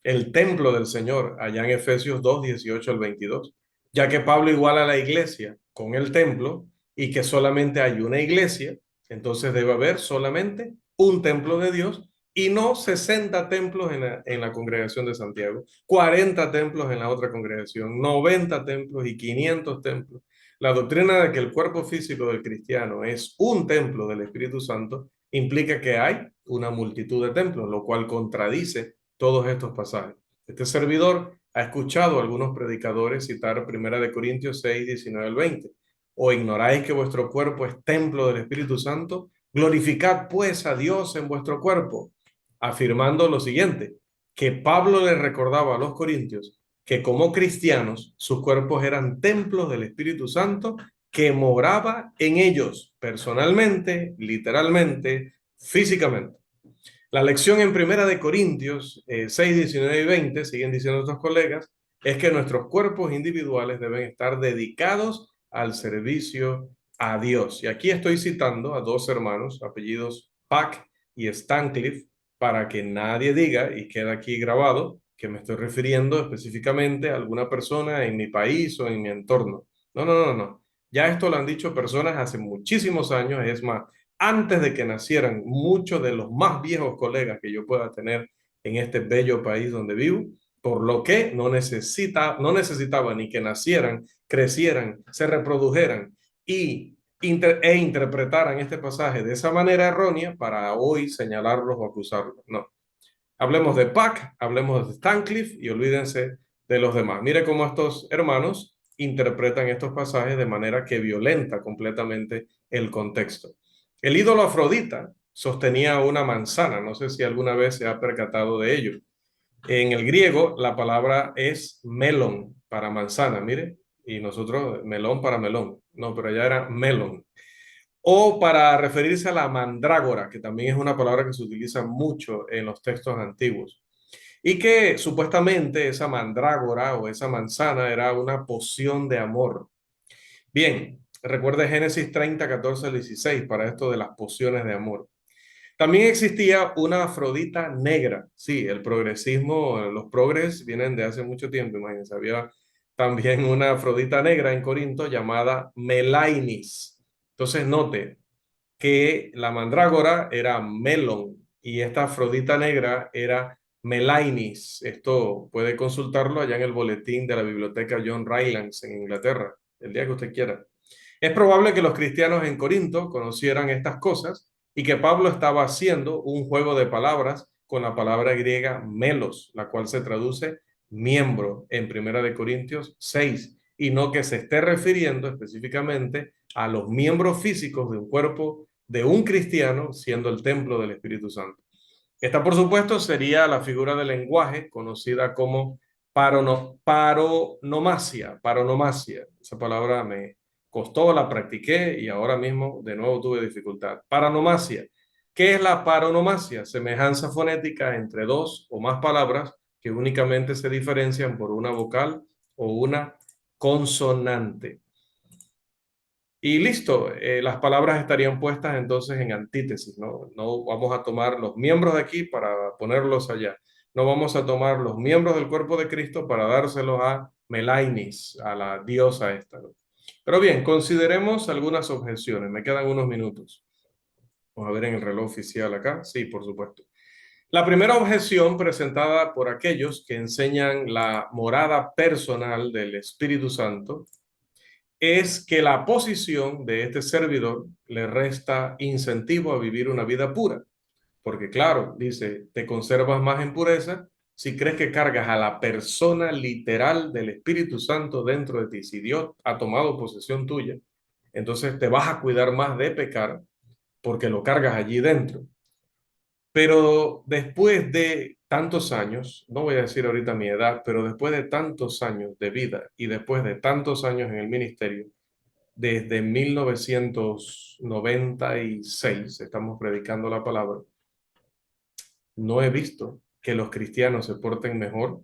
el templo del Señor, allá en Efesios 2:18 al 22, ya que Pablo iguala a la iglesia con el templo y que solamente hay una iglesia, entonces debe haber solamente un templo de Dios y no 60 templos en la congregación de Santiago, 40 templos en la otra congregación, 90 templos y 500 templos. La doctrina de que el cuerpo físico del cristiano es un templo del Espíritu Santo implica que hay una multitud de templos, lo cual contradice todos estos pasajes. Este servidor ha escuchado a algunos predicadores citar 1 Corintios 6:19 al 20. ¿O ignoráis que vuestro cuerpo es templo del Espíritu Santo? Glorificad pues a Dios en vuestro cuerpo, afirmando lo siguiente, que Pablo le recordaba a los corintios que como cristianos sus cuerpos eran templos del Espíritu Santo que moraba en ellos personalmente, literalmente, físicamente. La lección en 1 Corintios 6:19 y 20, siguen diciendo nuestros colegas, es que nuestros cuerpos individuales deben estar dedicados al servicio a Dios. Y aquí estoy citando a dos hermanos, apellidos Pack y Stancliffe, para que nadie diga, y queda aquí grabado, que me estoy refiriendo específicamente a alguna persona en mi país o en mi entorno. No, no, no, no. Ya esto lo han dicho personas hace muchísimos años, es más, antes de que nacieran muchos de los más viejos colegas que yo pueda tener en este bello país donde vivo, por lo que no necesitaba ni que nacieran, crecieran, se reprodujeran e interpretaran este pasaje de esa manera errónea para hoy señalarlos o acusarlos. No. Hablemos de Pack, hablemos de Stancliffe y olvídense de los demás. Mire cómo estos hermanos interpretan estos pasajes de manera que violenta completamente el contexto. El ídolo Afrodita sostenía una manzana, no sé si alguna vez se ha percatado de ello. En el griego la palabra es melon para manzana, mire, y nosotros melón para melón. No, pero allá era melon. O para referirse a la mandrágora, que también es una palabra que se utiliza mucho en los textos antiguos. Y que supuestamente esa mandrágora o esa manzana era una poción de amor. Bien, Recuerde Génesis 30, 14 al 16 para esto de las pociones de amor. También existía una Afrodita negra. Sí, el progresismo, los progres vienen de hace mucho tiempo, imagínense. Había también una Afrodita negra en Corinto llamada Melainis. Entonces, note que la mandrágora era Melon y esta Afrodita negra era Melainis. Esto puede consultarlo allá en el boletín de la biblioteca John Rylands en Inglaterra, el día que usted quiera. Es probable que los cristianos en Corinto conocieran estas cosas y que Pablo estaba haciendo un juego de palabras con la palabra griega melos, la cual se traduce miembro en Primera de Corintios 6, y no que se esté refiriendo específicamente a los miembros físicos de un cuerpo de un cristiano siendo el templo del Espíritu Santo. Esta, por supuesto, sería la figura del lenguaje conocida como paronomasia. Paronomasia. Esa palabra me costó, la practiqué y ahora mismo de nuevo tuve dificultad. Paronomasia. ¿Qué es la paronomasia? Semejanza fonética entre dos o más palabras que únicamente se diferencian por una vocal o una consonante. Y listo, las palabras estarían puestas entonces en antítesis, ¿no? No vamos a tomar los miembros de aquí para ponerlos allá. No vamos a tomar los miembros del cuerpo de Cristo para dárselos a Melainis, a la diosa esta, ¿no? Pero bien, consideremos algunas objeciones. Me quedan unos minutos. Vamos a ver en el reloj oficial acá. Sí, por supuesto. La primera objeción presentada por aquellos que enseñan la morada personal del Espíritu Santo es que la posición de este servidor le resta incentivo a vivir una vida pura. Porque claro, dice, te conservas más en pureza si crees que cargas a la persona literal del Espíritu Santo dentro de ti. Si Dios ha tomado posesión tuya, entonces te vas a cuidar más de pecar porque lo cargas allí dentro. Pero después de tantos años, no voy a decir ahorita mi edad, pero después de tantos años de vida y después de tantos años en el ministerio, desde 1996 estamos predicando la palabra. No he visto que los cristianos se porten mejor.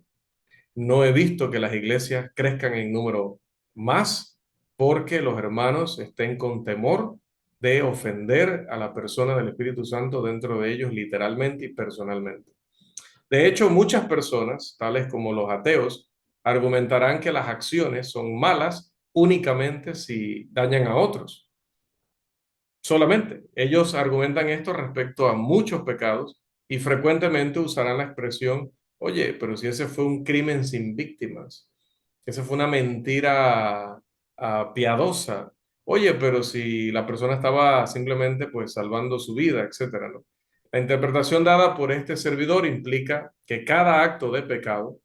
No he visto que las iglesias crezcan en número más porque los hermanos estén con temor de ofender a la persona del Espíritu Santo dentro de ellos literalmente y personalmente. De hecho, muchas personas, tales como los ateos, argumentarán que las acciones son malas únicamente si dañan a otros. Solamente. Ellos argumentan esto respecto a muchos pecados y frecuentemente usarán la expresión, oye, pero si ese fue un crimen sin víctimas, esa fue una mentira piadosa, oye, pero si la persona estaba simplemente pues salvando su vida, etcétera, ¿no? La interpretación dada por este servidor implica que cada acto de pecado,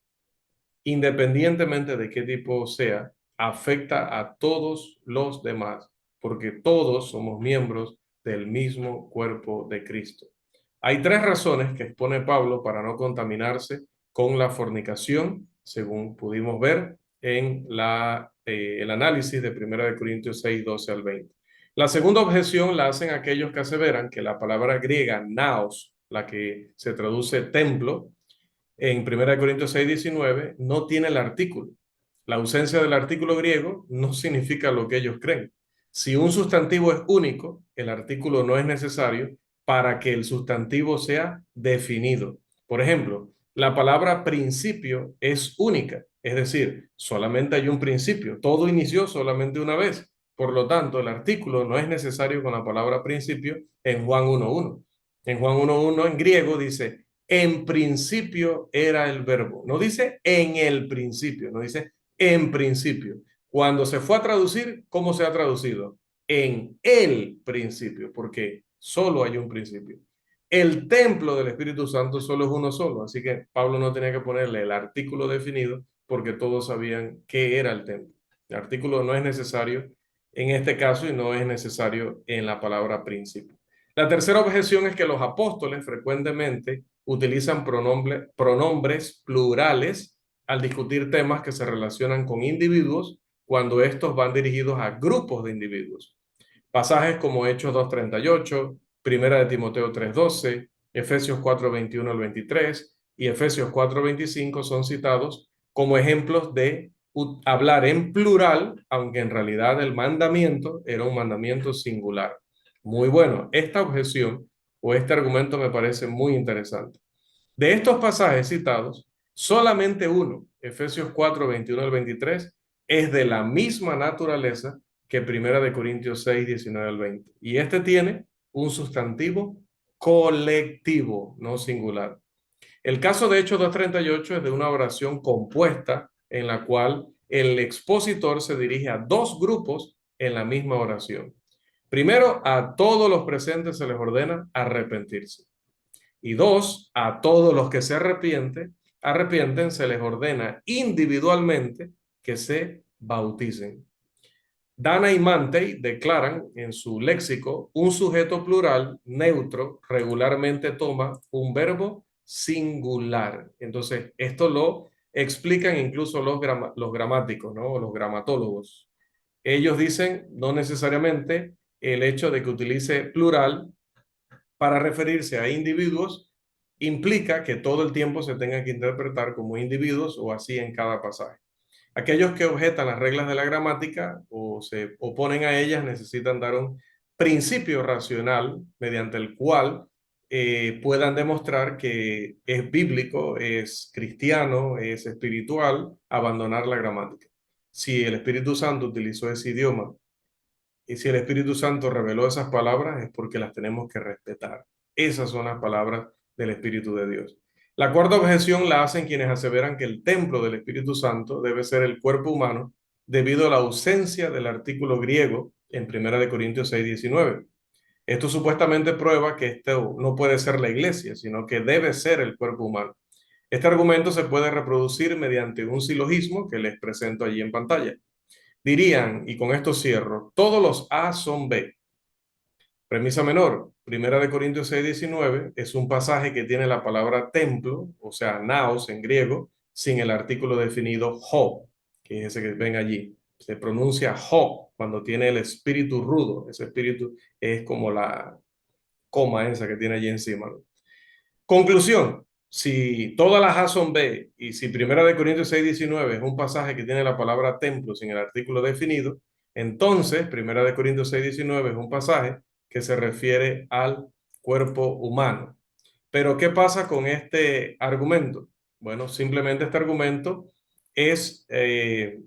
independientemente de qué tipo sea, afecta a todos los demás, porque todos somos miembros del mismo cuerpo de Cristo. Hay tres razones que expone Pablo para no contaminarse con la fornicación, según pudimos ver en el análisis de 1 Corintios 6, 12 al 20. La segunda objeción la hacen aquellos que aseveran que la palabra griega naos, la que se traduce templo, en 1 Corintios 6, 19, no tiene el artículo. La ausencia del artículo griego no significa lo que ellos creen. Si un sustantivo es único, el artículo no es necesario para que el sustantivo sea definido. Por ejemplo, la palabra principio es única, es decir, solamente hay un principio. Todo inició solamente una vez. Por lo tanto, el artículo no es necesario con la palabra principio en Juan 1.1. En Juan 1.1 en griego dice en principio era el verbo. No dice en el principio, no dice en principio. Cuando se fue a traducir, ¿cómo se ha traducido? En el principio, porque solo hay un principio. El templo del Espíritu Santo solo es uno solo, así que Pablo no tenía que ponerle el artículo definido porque todos sabían qué era el templo. El artículo no es necesario en este caso y no es necesario en la palabra principio. La tercera objeción es que los apóstoles frecuentemente utilizan pronombres plurales al discutir temas que se relacionan con individuos cuando estos van dirigidos a grupos de individuos. Pasajes como Hechos 2:38, Primera de Timoteo 3:12, Efesios 4:21 al 23 y Efesios 4:25 son citados como ejemplos de hablar en plural, aunque en realidad el mandamiento era un mandamiento singular. Muy bueno, esta objeción o este argumento me parece muy interesante. De estos pasajes citados, solamente uno, Efesios 4, 21 al 23, es de la misma naturaleza que Primera de Corintios 6, 19 al 20. Y este tiene un sustantivo colectivo, no singular. El caso de Hechos 2:38 es de una oración compuesta en la cual el expositor se dirige a dos grupos en la misma oración. Primero, a todos los presentes se les ordena arrepentirse. Y dos, a todos los que se arrepienten se les ordena individualmente que se bauticen. Dana y Mantei declaran en su léxico un sujeto plural neutro regularmente toma un verbo singular. Entonces, esto lo explican incluso los gramáticos, ¿no? O los gramatólogos. Ellos dicen no necesariamente el hecho de que utilice plural para referirse a individuos implica que todo el tiempo se tenga que interpretar como individuos o así en cada pasaje. Aquellos que objetan las reglas de la gramática o se oponen a ellas necesitan dar un principio racional mediante el cual puedan demostrar que es bíblico, es cristiano, es espiritual abandonar la gramática. Si el Espíritu Santo utilizó ese idioma y si el Espíritu Santo reveló esas palabras es porque las tenemos que respetar. Esas son las palabras del Espíritu de Dios. La cuarta objeción la hacen quienes aseveran que el templo del Espíritu Santo debe ser el cuerpo humano debido a la ausencia del artículo griego en 1 Corintios 6:19. Esto supuestamente prueba que esto no puede ser la iglesia, sino que debe ser el cuerpo humano. Este argumento se puede reproducir mediante un silogismo que les presento allí en pantalla. Dirían, y con esto cierro, todos los A son B. Premisa menor, 1 Corintios 6:19 es un pasaje que tiene la palabra templo, o sea, naos en griego, sin el artículo definido ho, que es ese que ven allí. Se pronuncia ho cuando tiene el espíritu rudo. Ese espíritu es como la coma esa que tiene allí encima, ¿no? Conclusión, si todas las A son B y si 1 Corintios 6:19 es un pasaje que tiene la palabra templo sin el artículo definido, entonces 1 Corintios 6:19 es un pasaje que se refiere al cuerpo humano. Pero ¿qué pasa con este argumento? Bueno, simplemente este argumento es,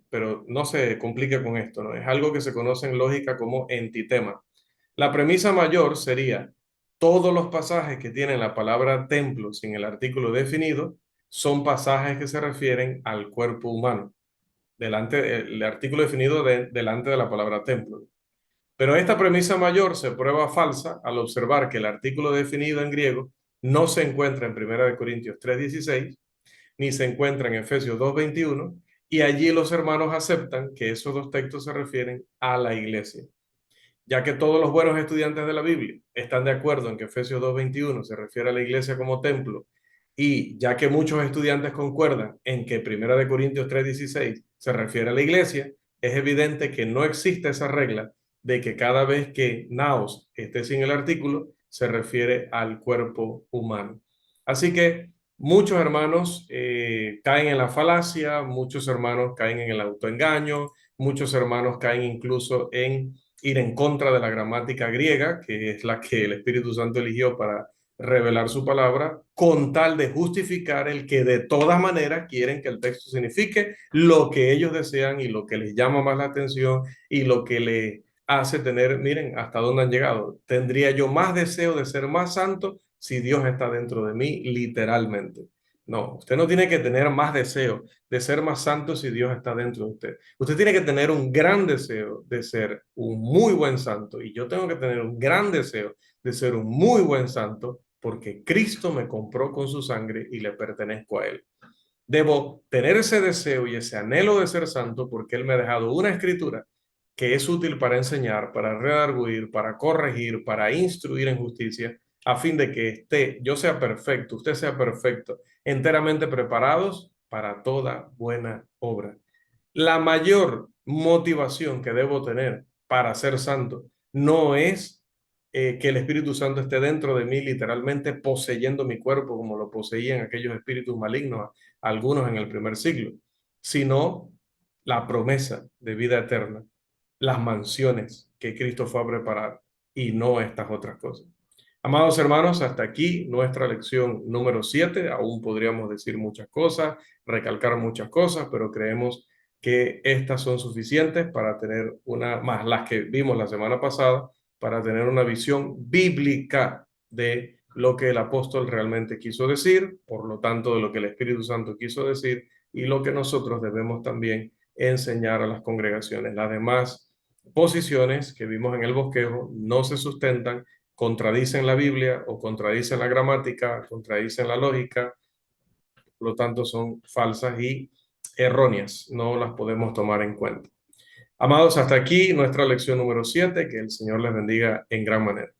pero no se complique con esto, ¿no? Es algo que se conoce en lógica como entitema. La premisa mayor sería, todos los pasajes que tienen la palabra templo sin el artículo definido son pasajes que se refieren al cuerpo humano, el artículo definido delante de la palabra templo. Pero esta premisa mayor se prueba falsa al observar que el artículo definido en griego no se encuentra en 1 Corintios 3:16, ni se encuentra en Efesios 2:21, y allí los hermanos aceptan que esos dos textos se refieren a la iglesia. Ya que todos los buenos estudiantes de la Biblia están de acuerdo en que Efesios 2:21 se refiere a la iglesia como templo, y ya que muchos estudiantes concuerdan en que 1 Corintios 3:16 se refiere a la iglesia, es evidente que no existe esa regla de que cada vez que naos esté sin el artículo, se refiere al cuerpo humano. Así que muchos hermanos caen en la falacia, muchos hermanos caen en el autoengaño, muchos hermanos caen incluso en ir en contra de la gramática griega, que es la que el Espíritu Santo eligió para revelar su palabra, con tal de justificar el que de todas maneras quieren que el texto signifique lo que ellos desean y lo que les llama más la atención y lo que les hace tener, miren, hasta dónde han llegado. Tendría yo más deseo de ser más santo si Dios está dentro de mí, literalmente. No, usted no tiene que tener más deseo de ser más santo si Dios está dentro de usted. Usted tiene que tener un gran deseo de ser un muy buen santo y yo tengo que tener un gran deseo de ser un muy buen santo porque Cristo me compró con su sangre y le pertenezco a Él. Debo tener ese deseo y ese anhelo de ser santo porque Él me ha dejado una escritura que es útil para enseñar, para redarguir, para corregir, para instruir en justicia, a fin de que yo sea perfecto, usted sea perfecto, enteramente preparados para toda buena obra. La mayor motivación que debo tener para ser santo no es que el Espíritu Santo esté dentro de mí, literalmente poseyendo mi cuerpo como lo poseían aquellos espíritus malignos, algunos en el primer siglo, sino la promesa de vida eterna, las mansiones que Cristo fue a preparar y no estas otras cosas. Amados hermanos, hasta aquí nuestra lección número 7. Aún podríamos decir muchas cosas, recalcar muchas cosas, pero creemos que estas son suficientes para tener una, más las que vimos la semana pasada, para tener una visión bíblica de lo que el apóstol realmente quiso decir, por lo tanto de lo que el Espíritu Santo quiso decir y lo que nosotros debemos también enseñar a las congregaciones. Las demás posiciones que vimos en el bosquejo no se sustentan, contradicen la Biblia o contradicen la gramática, contradicen la lógica, por lo tanto son falsas y erróneas, no las podemos tomar en cuenta. Amados, hasta aquí nuestra lección número 7, que el Señor les bendiga en gran manera.